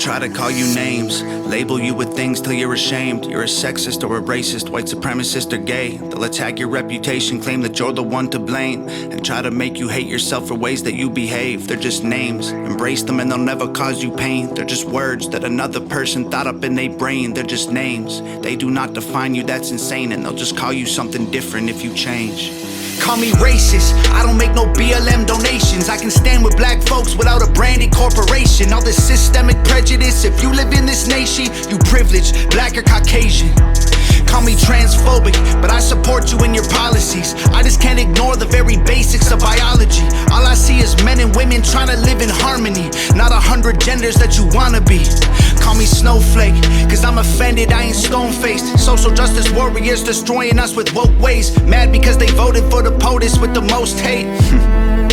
try to call you names, label you with things till you're ashamed. You're a sexist or a racist, white supremacist or gay. They'll attack your reputation, claim that you're the one to blame, and try to make you hate yourself for ways that you behave. They're just names, embrace them and they'll never cause you pain. They're just words that another person thought up in their brain. They're just names, they do not define you, that's insane. And they'll just call you something different if you change. Call me racist, I don't make no BLM donations. I can stand with black folks without a branded corporation. All this systemic prejudice, if you live in this nation, you privileged, black or Caucasian. Call me transphobic, but I support you in your policies. I just can't ignore the very basics of biology. All I see is men and women trying to live in harmony, not 100 genders that you wanna be. Call me snowflake, cause I'm offended, I ain't stone-faced. Social justice warriors destroying us with woke ways. Mad because they voted for the POTUS with the most hate.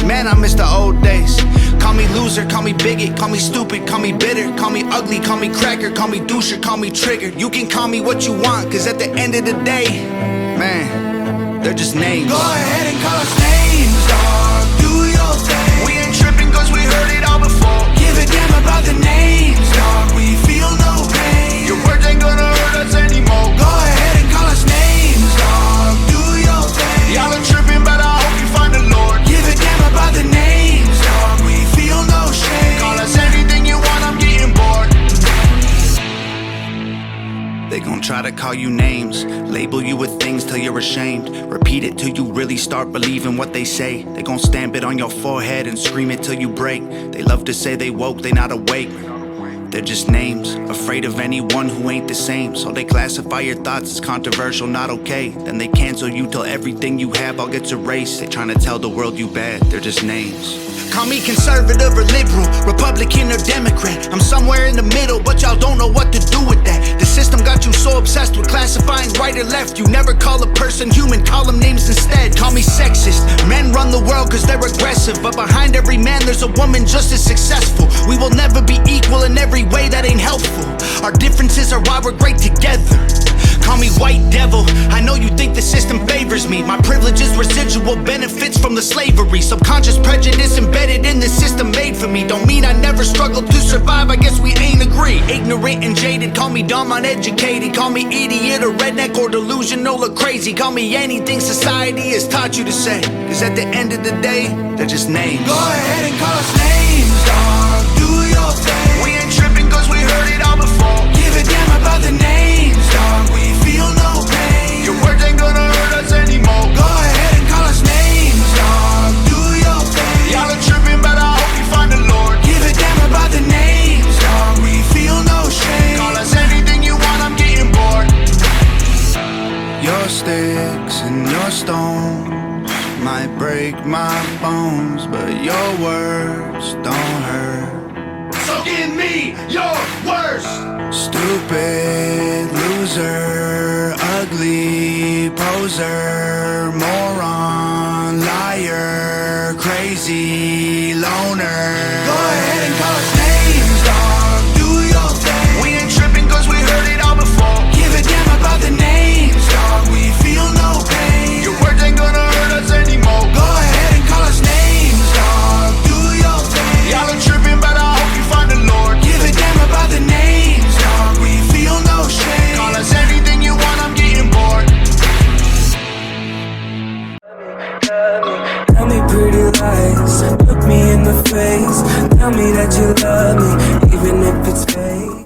Man, I miss the old days. Call me loser, call me bigot, call me stupid, call me bitter, call me ugly, call me cracker, call me doucher, call me triggered. You can call me what you want, cause at the end of the day, man, they're just names. Go ahead and call us names, dog, do your thing. We ain't tripping cause we heard it all before. Give a damn about the names, dog, we feel no pain. Your words ain't gonna hurt us anymore. Go ahead and call us names, dog, do your thing. Y'all are tripping, but I hope you find the Lord. Give a damn about the names, dog, we feel no shame. Call us anything you want, I'm getting bored. They gon' try to call you names, label you with things till you're ashamed. Repeat it till you really start believing what they say. They gon' stamp it on your forehead and scream it till you break. They love to say they woke, they not awake. They're just names, afraid of anyone who ain't the same. So they classify your thoughts as controversial, not okay. Then they cancel you till everything you have all gets erased. They tryna tell the world you bad, they're just names. Call me conservative or liberal, Republican or Democrat. I'm somewhere in the middle, but y'all don't know what to do with that. The system got you so obsessed with classifying right or left. You never call a person human, call them names instead. Call me sexist, men run the world cause they're aggressive. But behind every man there's a woman just as successful. We will never be equal in every way, that ain't helpful. Our differences are why we're great together. Call me white devil, I know you think the system favors me. My privilege is residual benefits from the slavery. Subconscious prejudice embedded in the system made for me. Don't mean I never struggled to survive, I guess we ain't agree. Ignorant and jaded, call me dumb, uneducated. Call me idiot or redneck or delusional or crazy. Call me anything society has taught you to say. Cause at the end of the day, they're just names. Go ahead and call us names, dog, do your thing. We ain't tripping cause we heard it all before. Give a damn about the names, dog, we feel no pain. Your words ain't gonna hurt us anymore. Go ahead and call us names, dog, do your thing. Y'all are tripping, but I hope you find the Lord. Give a damn about the names, dog, we feel no shame. Call us anything you want, I'm getting bored. Your sticks and your stones might break my bones, but your words don't hurt. So give me your worst. Stupid loser, ugly poser, moron, liar, crazy loner. Go ahead and call us names, dog, do your thing. We ain't tripping cause we heard it all before. Give a damn about the names, dog, we feel no pain. Your words ain't gonna hurt us anymore. Go ahead and call us names, dog, do your thing. Y'all are tripping, but I hope you find the Lord. Give a damn about the names, dog, we feel no shame. Call us anything you want, I'm getting bored. Tell me pretty lies, look me in the face. Tell me that you love me, even if it's fake.